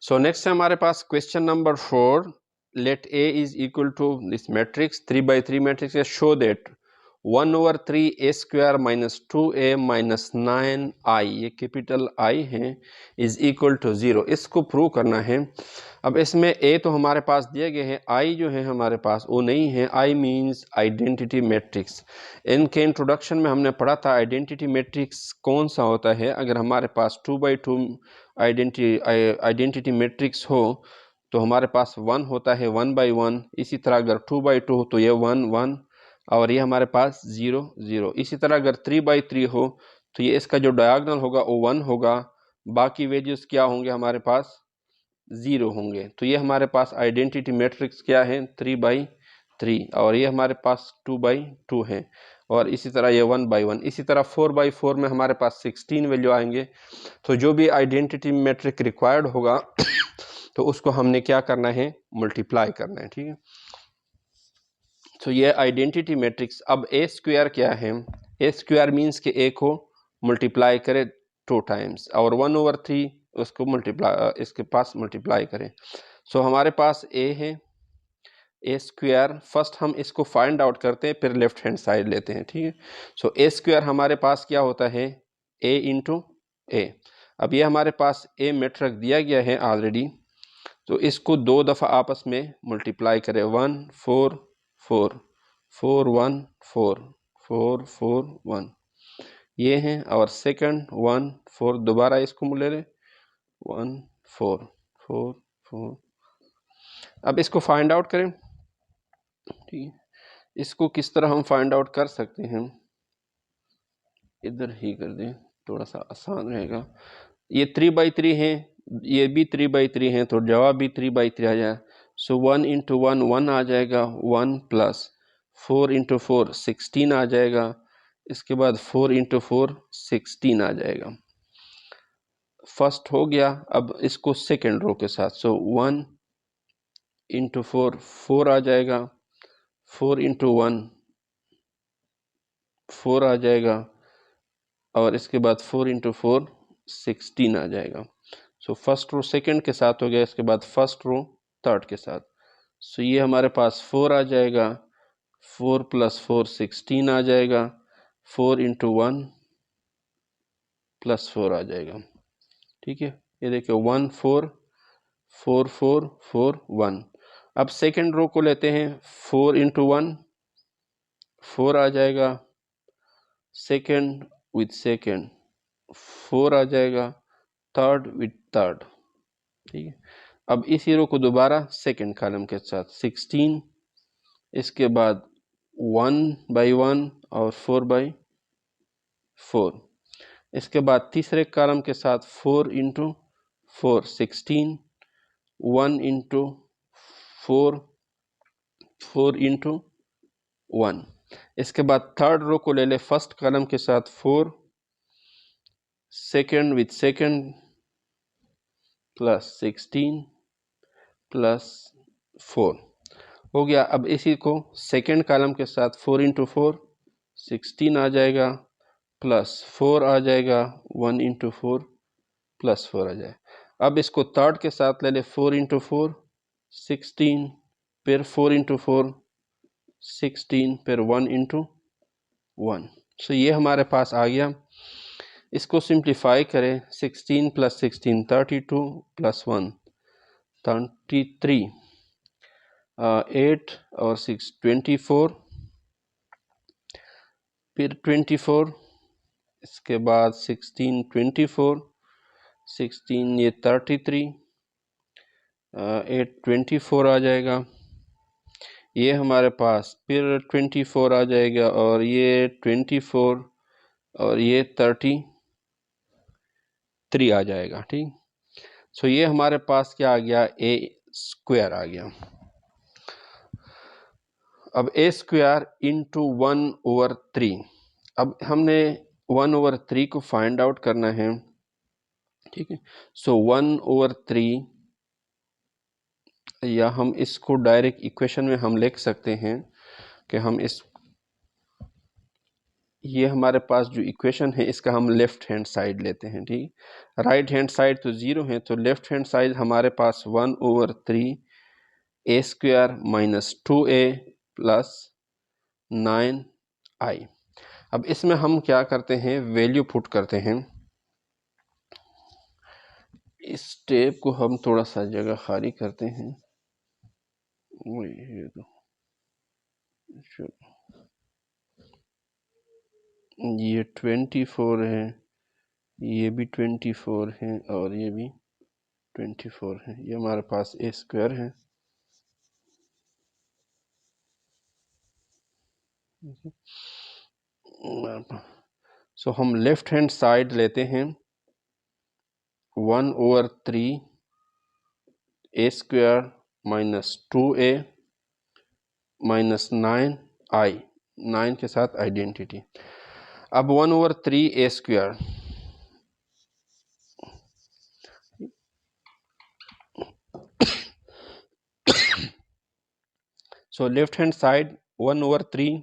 सो next है हमारे पास question number 4. Let A is equal to this matrix 3/3 matrix. Show that 1/3 A square minus 2a minus 9i, ये capital I है, is equal to 0. इसको prove करना है. अब इसमें a तो हमारे पास दिए गए हैं, i जो है हमारे पास वो नहीं है. i means identity matrix. इनके इंट्रोडक्शन में हमने पढ़ा था आइडेंटिटी मैट्रिक्स कौन सा होता है. अगर हमारे पास 2/2 आइडेंटिटी मैट्रिक्स हो तो हमारे पास 1 होता है 1/1. इसी तरह अगर 2/2 हो तो ये 1 1 और ये हमारे पास 0 0. इसी तरह अगर 3/3 हो तो ये इसका जो डायगोनल होगा वो 1 होगा, बाकी वेल्यूज क्या होंगे हमारे पास 0 होंगे. तो ये हमारे पास आइडेंटिटी मैट्रिक्स क्या है 3/3 और ये हमारे पास 2/2 है और इसी तरह ये 1/1. इसी तरह 4/4 में हमारे पास 16 वैल्यू आएंगे. तो जो भी आइडेंटिटी मैट्रिक रिक्वायर्ड होगा तो उसको हमने क्या करना है मल्टीप्लाई करना है. ठीक है. तो ये आइडेंटिटी मैट्रिक्स. अब ए स्क्वायर क्या है. ए स्क्वायर मीन्स कि ए को मल्टीप्लाई करे 2 टाइम्स और 1/3 उसको मल्टीप्लाई इसके पास मल्टीप्लाई करें. सो हमारे पास ए है ए स्क्वायर. फर्स्ट हम इसको फाइंड आउट करते हैं फिर लेफ्ट हैंड साइड लेते हैं. ठीक है. सो ए स्क्वायर हमारे पास क्या होता है ए इंटू ए. अब ये हमारे पास ए मैट्रिक दिया गया है ऑलरेडी, तो इसको 2 दफ़ा आपस में मल्टीप्लाई करें. 1 4 4 4 1 4 4 4 1 ये हैं और सेकंड 1 4 दोबारा इसको ले लें 1 4 4 4. अब इसको फाइंड आउट करें. ठीक है. इसको किस तरह हम फाइंड आउट कर सकते हैं, इधर ही कर दें थोड़ा सा आसान रहेगा. ये 3/3 है, ये भी 3/3 है तो जवाब भी 3/3 आ जाए. सो 1 इंटू 1 1 आ जाएगा. 1 प्लस 4 इंटू 4 16 आ जाएगा. इसके बाद 4 इंटू 4 16 आ जाएगा. फर्स्ट हो गया. अब इसको सेकेंड रो के साथ. सो 1 इंटू 4 4 आ जाएगा. 4 इंटू 1 4 आ जाएगा और इसके बाद 4 इंटू 4 16 आ जाएगा. सो फर्स्ट रो सेकंड के साथ हो गया, इसके बाद फर्स्ट रो थर्ड के साथ. सो ये हमारे पास 4 आ जाएगा. 4 प्लस 4 16 आ जाएगा. 4 इंटू 1 प्लस 4 आ जाएगा. ठीक है. ये देखिए 1 4 4 4 4 1. अब सेकंड रो को लेते हैं. 4 इंटू 1 4 आ जाएगा. सेकंड विथ सेकंड 4 आ जाएगा. Third with third. ठीक है. अब इसी रो को दोबारा सेकंड कॉलम के साथ 16, इसके बाद 1/1 और 4/4. इसके बाद तीसरे कॉलम के साथ 4 इंटू 4 16, 1 इंटू 4 4 इंटू 1. इसके बाद थर्ड रो को ले ले फर्स्ट कॉलम के साथ 4, second with second plus 16 plus 4 हो गया. अब इसी को सेकंड कॉलम के साथ 4 इंटू 4 16 आ जाएगा प्लस 4 आ जाएगा. 1 इंटू 4 प्लस 4 आ जाए. अब इसको थर्ड के साथ ले ले 4 इंटू 4 16 फिर 4 इंटू 4 16 फिर 1 इंटू 1. सो ये हमारे पास आ गया. इसको सिंप्लीफाई करें. 16 प्लस 16 32 प्लस 1 33. 8 और 6 24 फिर 24. इसके बाद 16 24 16 ये 33 8 24 आ जाएगा. ये हमारे पास फिर 24 आ जाएगा और ये 24 और ये 33 आ जाएगा. ठीक. सो ये हमारे पास क्या आ गया ए स्क्वायर आ गया. अब ए स्क्वायर इंटू 1/3. अब हमने 1/3 को फाइंड आउट करना है. ठीक है. सो 1/3 या हम इसको डायरेक्ट इक्वेशन में हम लिख सकते हैं कि हम इस ये हमारे पास जो इक्वेशन है इसका हम लेफ्ट हैंड साइड लेते हैं, ठीक। राइट हैंड साइड तो 0 है, तो लेफ्ट हैंड साइड हमारे पास 1/3 a² minus 2a plus 9i। अब इसमें हम क्या करते हैं, वैल्यू पुट करते हैं। इस टेप को हम थोड़ा सा जगह खाली करते हैं। ये तो ये 24 है, ये भी 24 है और ये भी 24 है। ये हमारे पास a² है। सो हम लेफ्ट हैंड साइड लेते हैं 1/3 a² minus 2a minus 9i, 9 के साथ आइडेंटिटी। अब 1/3 a², so left hand side 1/3,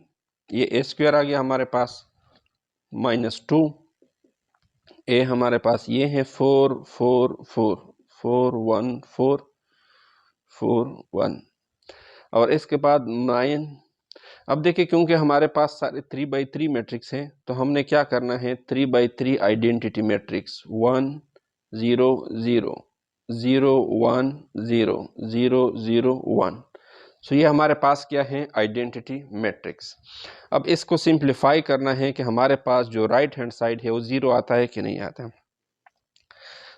ये a² आ गया हमारे पास, माइनस 2 a हमारे पास ये है 4 4 4 4 1 4 4 1 और इसके बाद 9। अब देखिए क्योंकि हमारे पास सारे 3/3 मैट्रिक्स हैं तो हमने क्या करना है, 3/3 आइडेंटिटी मैट्रिक्स 1 0 0 0 1 0 0 0 1। सो ये हमारे पास क्या है, आइडेंटिटी मैट्रिक्स। अब इसको सिंप्लीफाई करना है कि हमारे पास जो राइट हैंड साइड है वो 0 आता है कि नहीं आता।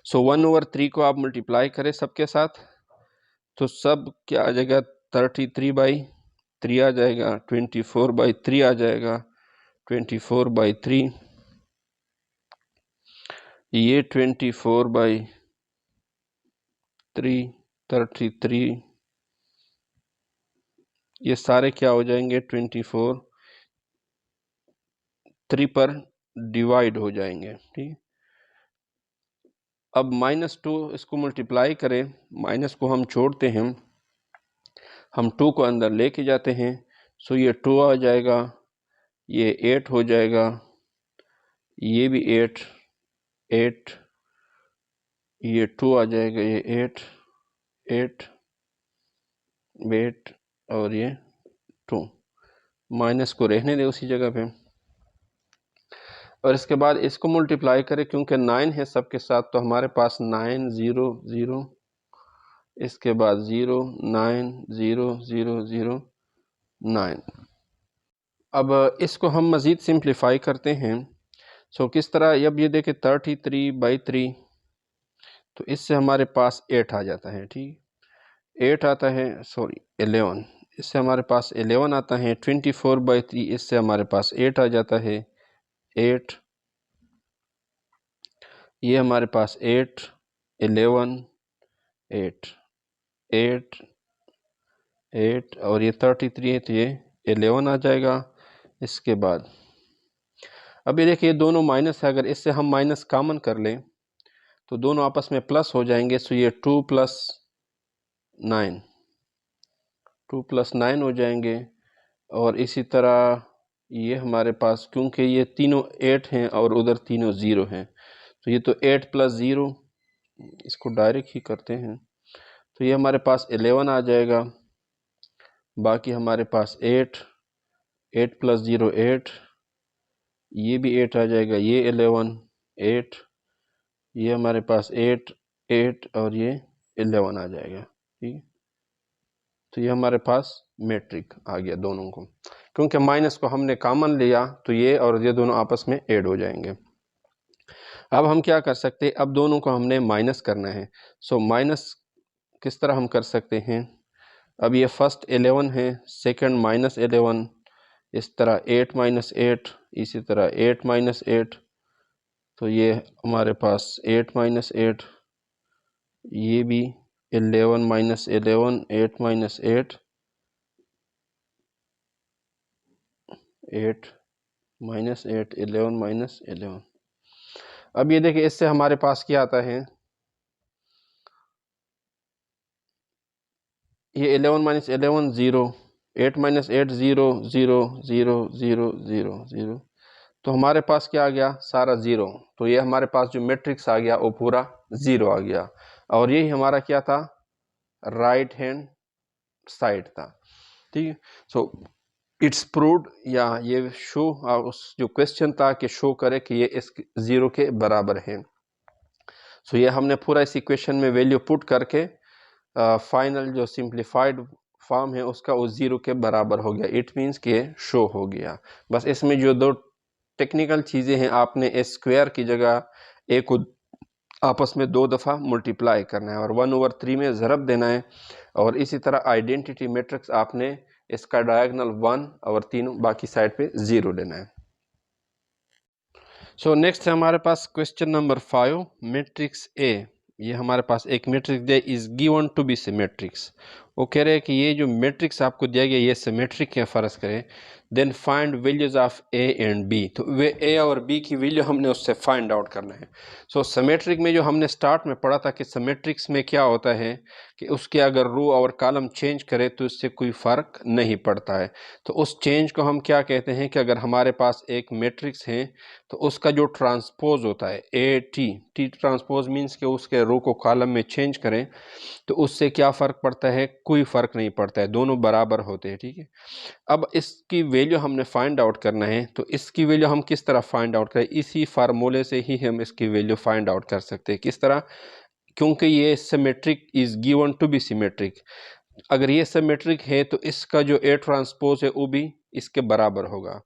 सो 1/3 को आप मल्टीप्लाई करें सबके साथ, तो सब क्या आ जाएगा, 33/3 आ जाएगा, 24/3 आ जाएगा, 24/3, ये 24/3 33, ये सारे क्या हो जाएंगे, 24 3 पर डिवाइड हो जाएंगे, ठीक। अब -2 इसको मल्टीप्लाई करें, माइनस को हम छोड़ते हैं, हम 2 को अंदर लेके जाते हैं। सो ये 2 आ जाएगा, ये 8 हो जाएगा, ये भी 8 8, ये 2 आ जाएगा, ये 8 8 8 और ये 2। माइनस को रहने दे उसी जगह पे, और इसके बाद इसको मल्टीप्लाई करें, क्योंकि 9 है सबके साथ तो हमारे पास 9 0 0, इसके बाद 0 9 0 0 0 9। अब इसको हम मज़ीद सिंप्लीफाई करते हैं। सो किस तरह, अब ये देखें 33/3, तो इससे हमारे पास 8 आ जाता है, ठीक, 8 आता है, सॉरी 11, इससे हमारे पास 11 आता है। 24/3, इससे हमारे पास 8 आ जाता है, 8, ये हमारे पास 8 11 8 8 8 और ये 33 है तो ये 11 आ जाएगा। इसके बाद अब ये देखिए दोनों माइनस है, अगर इससे हम माइनस कॉमन कर लें तो दोनों आपस में प्लस हो जाएंगे। सो ये 2 + 9 2 + 9 हो जाएंगे, और इसी तरह ये हमारे पास, क्योंकि ये तीनों 8 हैं और उधर तीनों 0 हैं, तो ये तो 8 + 0, इसको डायरेक्ट ही करते हैं, तो ये हमारे पास 11 आ जाएगा। बाकी हमारे पास 8 8 + 0 8, ये भी 8 आ जाएगा, ये 11 8, ये हमारे पास 8 8 और ये 11 आ जाएगा, ठीक। तो ये हमारे पास मैट्रिक आ गया दोनों को, क्योंकि माइनस को हमने कॉमन लिया तो ये और ये दोनों आपस में ऐड हो जाएंगे। अब हम क्या कर सकते हैं, अब दोनों को हमने माइनस करना है। सो माइनस किस तरह हम कर सकते हैं, अब ये फर्स्ट 11 है, सेकंड -11, इस तरह 8 - 8, इसी तरह 8 - 8, तो ये हमारे पास 8 - 8, ये भी 11 - 11 8 - 8 8 - 8 11 - 11। अब ये देखिए इससे हमारे पास क्या आता है, ये 11 - 11 0, 8 - 8 0 0 0 0 0 0, तो हमारे पास क्या आ गया, सारा ज़ीरो। तो ये हमारे पास जो मैट्रिक्स आ गया वो पूरा ज़ीरो आ गया, और यही हमारा क्या था, राइट हैंड साइड था। ठीक है, सो इट्स प्रूव्ड, या ये शो, उस जो क्वेश्चन था कि शो करे कि ये इस ज़ीरो के बराबर है। सो ये हमने पूरा इस इक्वेशन में वैल्यू पुट करके फाइनल जो सिंप्लीफाइड फॉर्म है उसका उस ज़ीरो के बराबर हो गया। इट मीन्स कि शो हो गया। बस इसमें जो दो टेक्निकल चीज़ें हैं, आपने ए स्क्वायर की जगह ए को आपस में 2 दफ़ा मल्टीप्लाई करना है और 1/3 में ज़रब देना है, और इसी तरह आइडेंटिटी मैट्रिक्स आपने इसका डायगोनल 1 और तीनों बाकी साइड पे 0 लेना है। सो नेक्स्ट है हमारे पास क्वेश्चन नंबर 5, मैट्रिक्स ए। ये हमारे पास एक मैट्रिक्स दिया, इज गिवन टू बी सिमेट्रिक्स। वो कह रहे हैं कि ये जो मैट्रिक्स आपको दिया गया ये सिमेट्रिक है, फ़र्ज़ करें, then find values of A and B. तो वे ए और बी की वैल्यू हमने उससे फाइंड आउट करना है। सो सिमेट्रिक में जो हमने स्टार्ट में पढ़ा था कि सिमेट्रिक्स में क्या होता है कि उसके अगर रो और कॉलम चेंज करे तो इससे कोई फ़र्क नहीं पड़ता है। तो उस चेंज को हम क्या कहते हैं कि अगर हमारे पास एक मैट्रिक्स है तो उसका जो ट्रांसपोज होता है ए टी ट्रांसपोज मीन्स कि उसके रो को कॉलम में चेंज करें तो उससे क्या फ़र्क पड़ता है, कोई फ़र्क नहीं पड़ता है, दोनों बराबर होते हैं। ठीक है, अब इसकी वैल्यू हमने फाइंड आउट करना है। तो इसकी वैल्यू हम किस तरह फाइंड आउट करें, इसी फार्मूले से ही हम इसकी वैल्यू फाइंड आउट कर सकते हैं। किस तरह, क्योंकि ये symmetric is given to be symmetric. अगर ये सिमेट्रिक है तो इसका जो ए ट्रांसपोज है वो भी इसके बराबर होगा।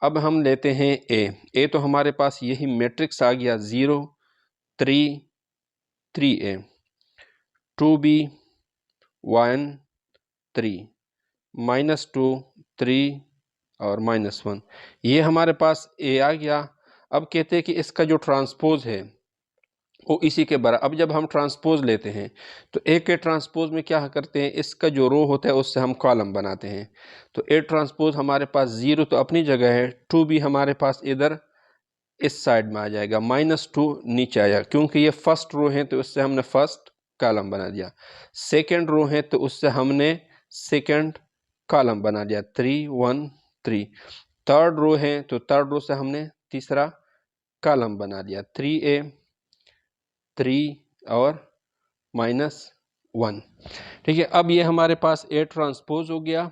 अब हम लेते हैं ए तो हमारे पास यही मैट्रिक्स आ गया 0 3 3a 2b 1 3 -2 3 और -1, ये हमारे पास ए आ गया। अब कहते हैं कि इसका जो ट्रांसपोज है वो इसी के बराबर। अब जब हम ट्रांसपोज लेते हैं तो ए के ट्रांसपोज में क्या करते हैं, इसका जो रो होता है उससे हम कॉलम बनाते हैं। तो ए ट्रांसपोज हमारे पास 0 तो अपनी जगह है, 2b हमारे पास इधर इस साइड में आ जाएगा, -2 नीचे आएगा, क्योंकि ये फर्स्ट रो है तो उससे हमने फर्स्ट कॉलम बना दिया। सेकंड रो है तो उससे हमने सेकंड कॉलम बना दिया, 3 1 3। थर्ड रो है तो थर्ड रो से हमने तीसरा कॉलम बना दिया, 3a 3 और -1। ठीक है, अब ये हमारे पास ए ट्रांसपोज हो गया,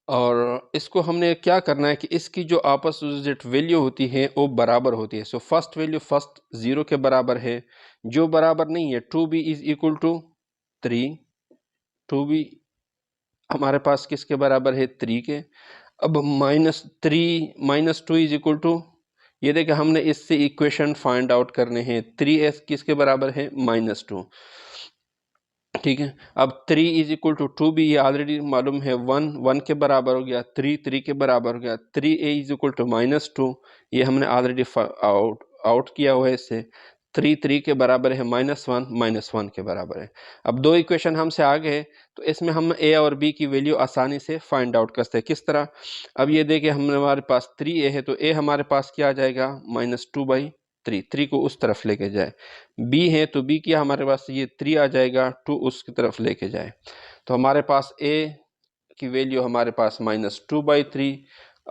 और इसको हमने क्या करना है कि इसकी जो अपोजिट वैल्यू होती है वो बराबर होती है। सो फर्स्ट वैल्यू फर्स्ट 0 के बराबर है, जो बराबर नहीं है 2b is equal to 3, 2b हमारे पास किसके बराबर है, 3 के। अब -3 -2 इज इक्वल टू, ये देखिए हमने इससे इक्वेशन फाइंड आउट करने हैं, 3s किसके बराबर है, -2। ठीक है, अब 3 इज इक्वल टू 2 भी ये ऑलरेडी मालूम है, 1 के बराबर हो गया, 3 के बराबर हो गया, 3a इज इक्वल टू -2 ये हमने ऑलरेडी आउट किया हुआ है इससे, 3 के बराबर है, -1 के बराबर है। अब दो इक्वेशन हमसे आ गए तो इसमें हम a और b की वैल्यू आसानी से फाइंड आउट कर सकते हैं। किस तरह, अब ये देखिए हमारे पास 3a है तो a हमारे पास क्या आ जाएगा, -2/3, 3 को उस तरफ लेके जाए। b है तो b क्या हमारे पास ये 3 आ जाएगा, 2 उसकी तरफ लेके जाए। तो हमारे पास a की वैल्यू हमारे पास -2/3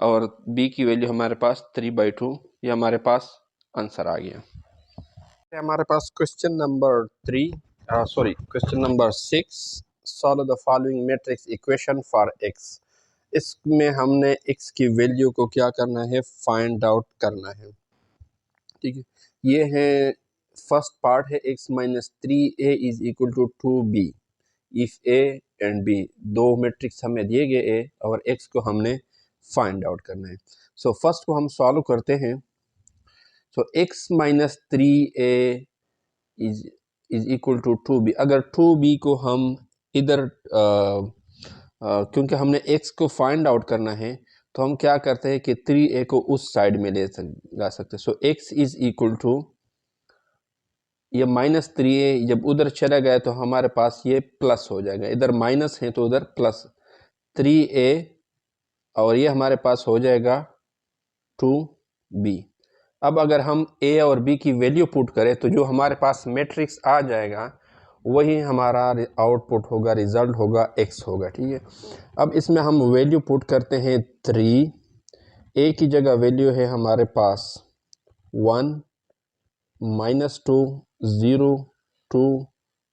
और b की वैल्यू हमारे पास 3/2, ये हमारे पास आंसर आ गया। हमारे पास question number 6, solve the following matrix equation for x। इसमें हमने x की वैल्यू को क्या करना है, फाइंड आउट करना है। ठीक है, ये है फर्स्ट पार्ट है, x - 3a is equal to 2b if a and b, दो मैट्रिक्स हमें दिए गए a और x को हमने फाइंड आउट करना है। सो फर्स्ट को हम सॉल्व करते हैं। So x - 3a is equal to 2b। अगर 2b को हम इधर क्योंकि हमने x को फाइंड आउट करना है तो हम क्या करते हैं कि 3a को उस साइड में ला सकते हैं। So x is equal to, ये -3a जब उधर चला गया तो हमारे पास ये प्लस हो जाएगा, इधर माइनस है तो उधर प्लस, 3a और ये हमारे पास हो जाएगा 2b। अब अगर हम a और b की वैल्यू पुट करें तो जो हमारे पास मैट्रिक्स आ जाएगा वही हमारा आउटपुट होगा, रिजल्ट होगा, x होगा। ठीक है, अब इसमें हम वैल्यू पुट करते हैं 3 ए की जगह वैल्यू है हमारे पास 1 -2 0 2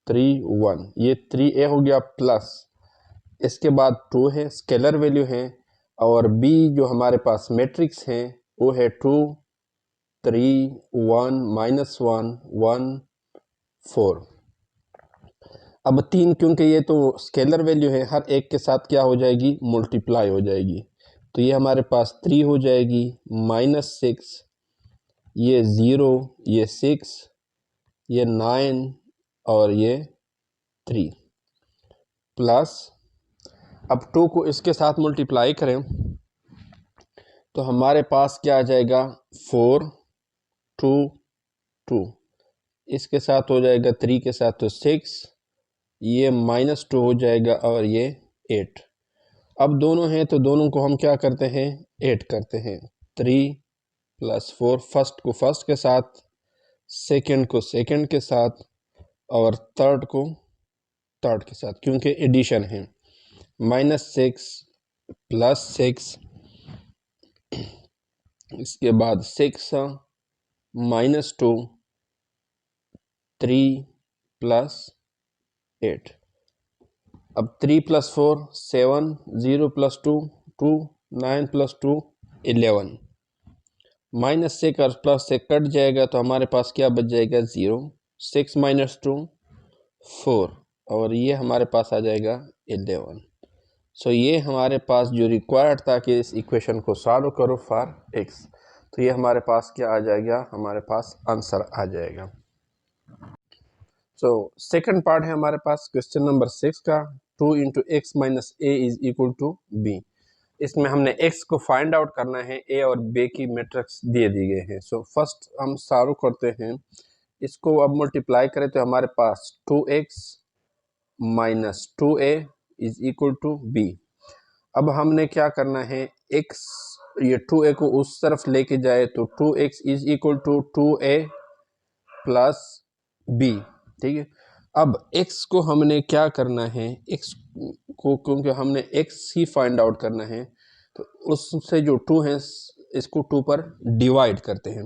3 1, ये 3a हो गया प्लस, इसके बाद 2 है स्केलर वैल्यू है, और b जो हमारे पास मैट्रिक्स है वो है 2 3 1 -1 1 4। अब 3 क्योंकि ये तो स्केलर वैल्यू है, हर एक के साथ क्या हो जाएगी, मल्टीप्लाई हो जाएगी, तो ये हमारे पास 3 हो जाएगी, -6, ये 0, ये 6, ये 9 और ये 3 प्लस, अब 2 को इसके साथ मल्टीप्लाई करें तो हमारे पास क्या आ जाएगा, 4 2 2, इसके साथ हो जाएगा 3 के साथ तो 6, ये -2 हो जाएगा और ये 8। अब दोनों हैं तो दोनों को हम क्या करते हैं, ऐड करते हैं, 3 + 4, फर्स्ट को फर्स्ट के साथ, सेकंड को सेकंड के साथ और थर्ड को थर्ड के साथ, क्योंकि एडिशन है, -6 + 6, इसके बाद 6 -2 3 + 8, अब 3 + 4 7, 0 + 2 2, 9 + 2 11, माइनस से कर प्लस से कट जाएगा तो हमारे पास क्या बच जाएगा, 0, 6 - 2 4, और ये हमारे पास आ जाएगा 11। सो ये हमारे पास जो रिक्वायर्ड था कि इस इक्वेशन को सॉल्व करो फॉर x, तो ये हमारे पास क्या आ जाएगा, हमारे पास आंसर आ जाएगा। सो सेकंड पार्ट है हमारे पास क्वेश्चन नंबर 6 का, 2 × x - a = b। इसमें हमने x को फाइंड आउट करना है, a और b की मैट्रिक्स दे दी गए हैं। सो फर्स्ट हम सॉल्व करते हैं, इसको अब मल्टीप्लाई करें तो हमारे पास 2x - 2a = b। अब हमने क्या करना है, x ये 2a को उस तरफ लेके जाए तो 2x = 2a + b, ठीक है। अब x को हमने क्या करना है, x को क्योंकि हमने x ही फाइंड आउट करना है तो उससे जो 2 है इसको 2 पर डिवाइड करते हैं।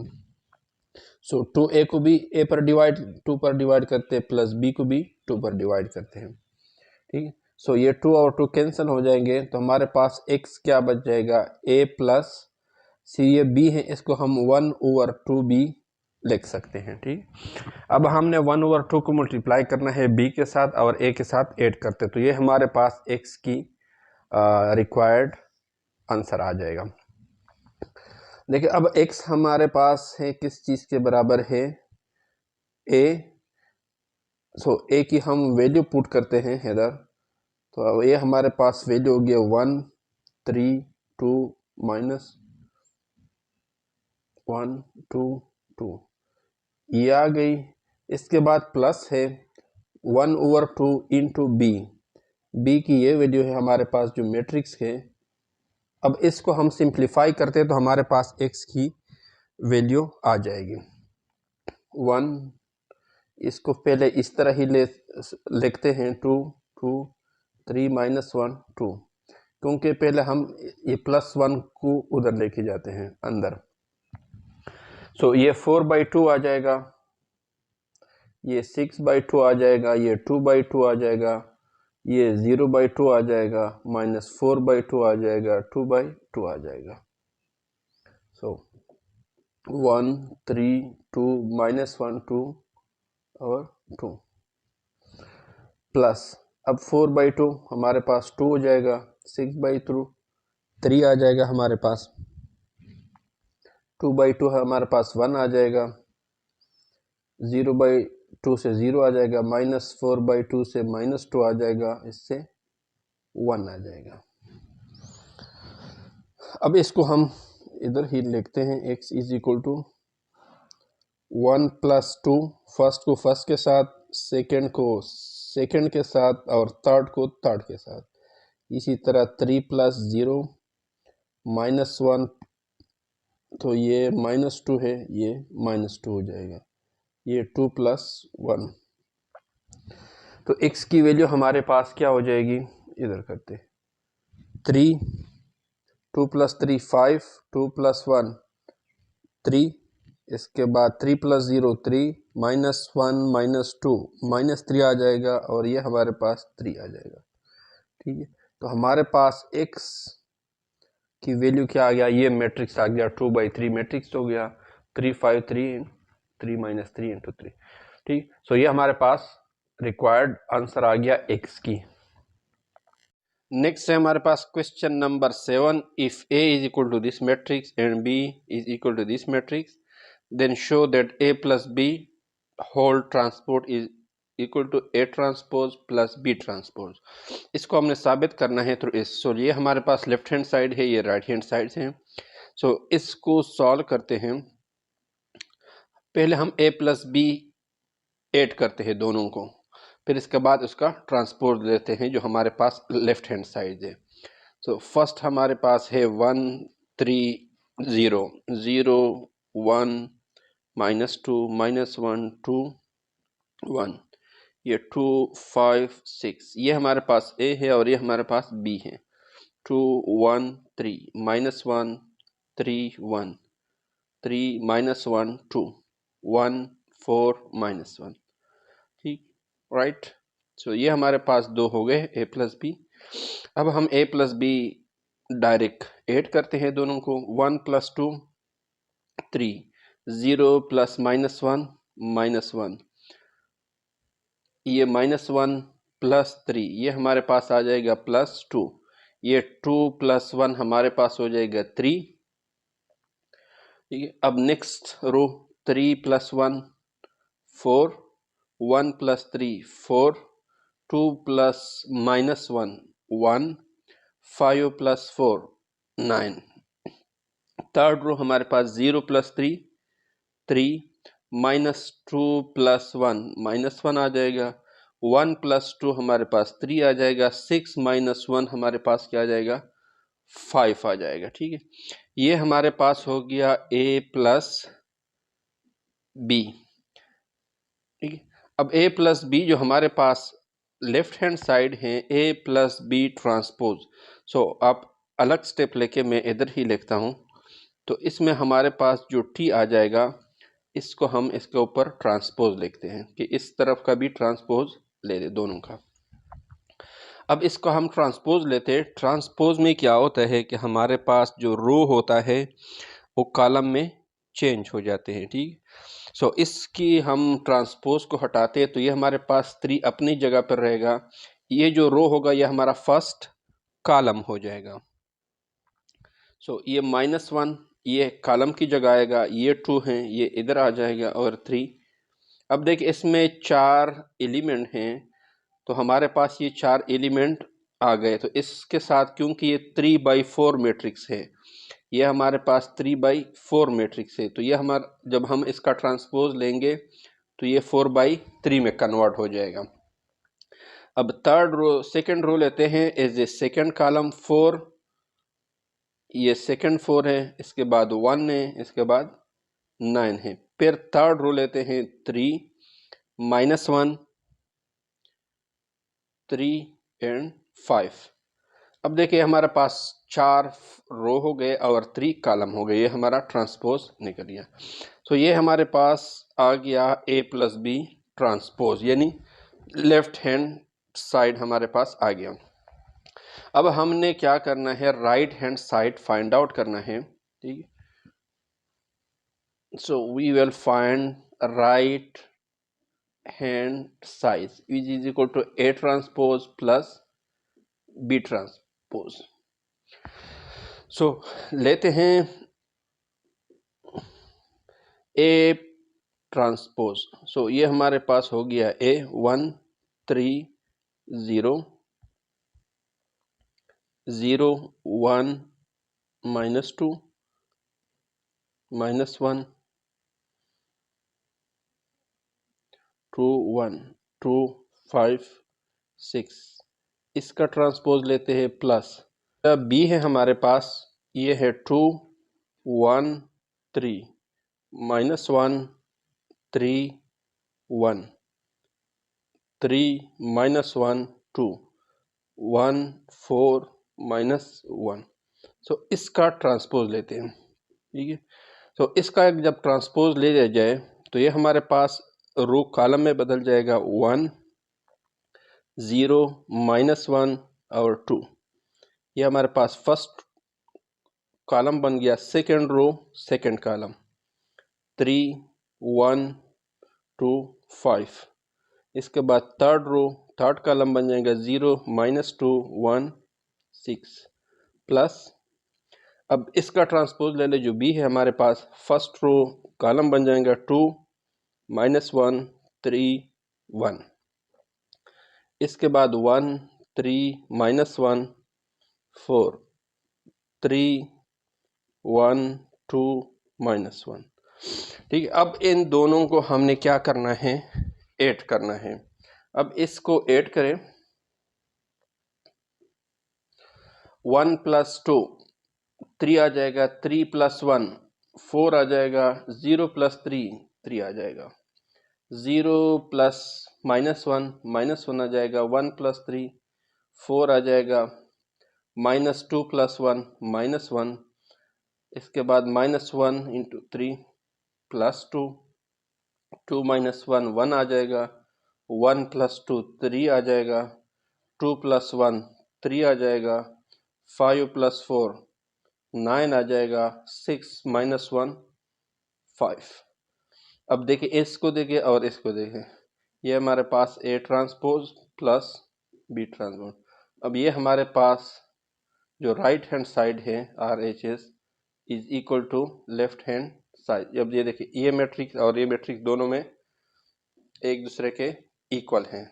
सो 2a को भी a पर डिवाइड 2 पर डिवाइड करते हैं, प्लस b को भी 2 पर डिवाइड करते हैं, ठीक है। सो ये 2 और 2 कैंसिल हो जाएंगे तो हमारे पास x क्या बच जाएगा, a + c, ये b है, इसको हम 1/2b लिख सकते हैं, ठीक। अब हमने 1/2 को मल्टीप्लाई करना है b के साथ और a के साथ ऐड करते, तो ये हमारे पास x की रिक्वायर्ड आंसर आ जाएगा। देखिए अब x हमारे पास है किस चीज़ के बराबर है, a। सो a की हम वैल्यू पुट करते हैं इधर, तो अब ये हमारे पास वैल्यू हो गया 1 3 2 -1 2 2, ये आ गई। इसके बाद प्लस है 1/2 × b की ये वैल्यू है हमारे पास जो मैट्रिक्स है। अब इसको हम सिंप्लीफाई करते हैं तो हमारे पास x की वैल्यू आ जाएगी 1, इसको पहले इस तरह ही लिखते हैं 2 2 3 -1 2, क्योंकि पहले हम ये +1 को उधर लेके जाते हैं अंदर। सो ये 4/2 आ जाएगा, ये 6/2 आ जाएगा, ये 2/2 आ जाएगा, ये 0/2 आ जाएगा, -4/2 आ जाएगा, 2/2 आ जाएगा। सो 1 3 2 -1 2 और 2 प्लस, अब 4/2 हमारे पास 2 हो जाएगा, 6/2 3 आ जाएगा हमारे पास, 2/2 हमारे पास 1 आ जाएगा, 0/2 से 0 आ जाएगा, -4/2 से -2 आ जाएगा, इससे 1 आ जाएगा। अब इसको हम इधर ही लिखते हैं, x = 1 + 2, फर्स्ट को फर्स्ट के साथ, सेकंड को सेकंड के साथ और थर्ड को थर्ड के साथ। इसी तरह 3 + 0 -1, तो ये -2 है, ये -2 हो जाएगा, ये 2 + 1, तो x की वैल्यू हमारे पास क्या हो जाएगी, इधर करते 3 2 + 3 5, 2 + 1 3, इसके बाद 3 + 0 3, -1 -2 -3 आ जाएगा और ये हमारे पास 3 आ जाएगा। ठीक है, तो हमारे पास x की वैल्यू क्या आ गया, ये मैट्रिक्स आ गया 2/3 मैट्रिक्स हो गया, 3 5 3 3 - 3 × 3। ठीक, सो ये हमारे पास रिक्वायर्ड आंसर आ गया x की। नेक्स्ट है हमारे पास question number 7, if a is equal to this matrix and b is equal to this matrix then show that a + b whole transport is equal to a transpose + b transpose. इसको हमने साबित करना है through इस। सो ये हमारे पास left hand side है, ये राइट हैंड साइड है। सो इसको सॉल्व करते हैं। पहले हम a + b ऐड करते हैं दोनों को, फिर इसके बाद उसका ट्रांसपोज लेते हैं जो हमारे पास लेफ्ट हैंड साइड है। सो फर्स्ट हमारे पास है 1 3 0 0 1 -2 -1 2 1, ये 2 5 6, ये हमारे पास a है और ये हमारे पास b है। 2 1 3 -1 3 1 3 -1 2 1 4 -1। ठीक, राइट। सो ये हमारे पास दो हो गए a + b। अब हम a + b डायरेक्ट ऐड करते हैं दोनों को। 1 + 2 3, 0 + -1 -1, ये -1 + 3, ये हमारे पास आ जाएगा +2, ये 2 + 1 हमारे पास हो जाएगा 3। ठीक है, अब नेक्स्ट रो 3 + 1 4, 1 + 3 4, 2 + -1 1, 5 + 4 9। थर्ड रो हमारे पास 0 + 3 3, -2 + 1 -1 आ जाएगा, 1 + 2 हमारे पास 3 आ जाएगा, 6 - 1 हमारे पास क्या आ जाएगा 5 आ जाएगा। ठीक है, ये हमारे पास हो गया a + b। ठीक है, अब a + b जो हमारे पास लेफ्ट हैंड साइड है a + b ट्रांसपोज। सो आप अलग स्टेप लेके मैं इधर ही लिखता हूँ। तो इसमें हमारे पास जो t आ जाएगा इसको हम इसके ऊपर ट्रांसपोज लिखते हैं कि इस तरफ का भी ट्रांसपोज ले ले दोनों का। अब इसको हम ट्रांसपोज लेते हैं। ट्रांसपोज में क्या होता है कि हमारे पास जो रो होता है वो कॉलम में चेंज हो जाते हैं। ठीक, सो इसकी हम ट्रांसपोज को हटाते हैं तो ये हमारे पास 3 अपनी जगह पर रहेगा। ये जो रो होगा ये हमारा फर्स्ट कॉलम हो जाएगा। सो ये -1 ये कॉलम की जगह आएगा, ये 2 हैं ये इधर आ जाएगा और 3। अब देखिए इसमें 4 एलिमेंट हैं तो हमारे पास ये 4 एलिमेंट आ गए। तो इसके साथ क्योंकि ये 3/4 मैट्रिक्स है, ये हमारे पास 3/4 मैट्रिक्स है, तो ये हमारा जब हम इसका ट्रांसपोज लेंगे तो ये 4/3 में कन्वर्ट हो जाएगा। अब थर्ड रो सेकंड रो लेते हैं एज ए सेकंड कॉलम 4, ये सेकंड 4 है, इसके बाद 1 है, इसके बाद 9 है। फिर थर्ड रो लेते हैं 3 -1 3 एंड 5। अब देखिए हमारे पास 4 रो हो गए और 3 कॉलम हो गए, ये हमारा ट्रांसपोज निकल गया। तो ये हमारे पास आ गया a + b ट्रांसपोज, यानी लेफ्ट हैंड साइड हमारे पास आ गया। अब हमने क्या करना है, right hand side find out करना है। ठीक है, so we will find right hand side is equal to a transpose + b transpose. सो लेते हैं a ट्रांसपोज। सो ये हमारे पास हो गया a 1 3 0 0 1 -2 -1 2 1 2 5 6। इसका ट्रांसपोज लेते हैं प्लस। बी है हमारे पास, ये है 2 1 3 -1 3 1 3 -1 2 1 4 -1। सो इसका ट्रांसपोज लेते हैं, ठीक है। सो इसका जब ट्रांसपोज ले लिया जाए तो ये हमारे पास रो कॉलम में बदल जाएगा 1 0 -1 और 2। ये हमारे पास फर्स्ट कॉलम बन गया, सेकेंड रो सेकेंड कॉलम 3 1 2 5। इसके बाद थर्ड रो थर्ड कॉलम बन जाएगा 0 -2 1 6 प्लस, अब इसका ट्रांसपोज ले ले जो बी है हमारे पास, फर्स्ट रो कॉलम बन जाएगा 2 -1 3 1। इसके बाद 1 3 -1 4 3 1 2 -1, ठीक है। अब इन दोनों को हमने क्या करना है, ऐड करना है। अब इसको ऐड करें, 1 + 2 3 आ जाएगा, 3 + 1 4 आ जाएगा, 0 + 3 3 आ जाएगा, 0 प्लस -1 आ जाएगा, 1 + 3 4 आ जाएगा, -2 + 1 -1। इसके बाद -1 × 3 + 2 2 -1 1 आ जाएगा, 1 + 2 3 आ जाएगा, 2 + 1 3 आ जाएगा, 5 + 4 9 आ जाएगा, 6 - 1 5। अब देखिए इसको देखिए और इसको देखिए, ये हमारे पास A transpose plus B transpose. अब ये हमारे पास जो राइट हैंड साइड है RHS is equal to left hand side. अब ये देखिए ये मैट्रिक्स और ये मैट्रिक्स दोनों में एक दूसरे के इक्वल हैं।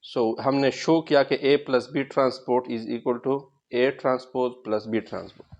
सो हमने शो किया कि A + B transpose is equal to A transpose + B transpose.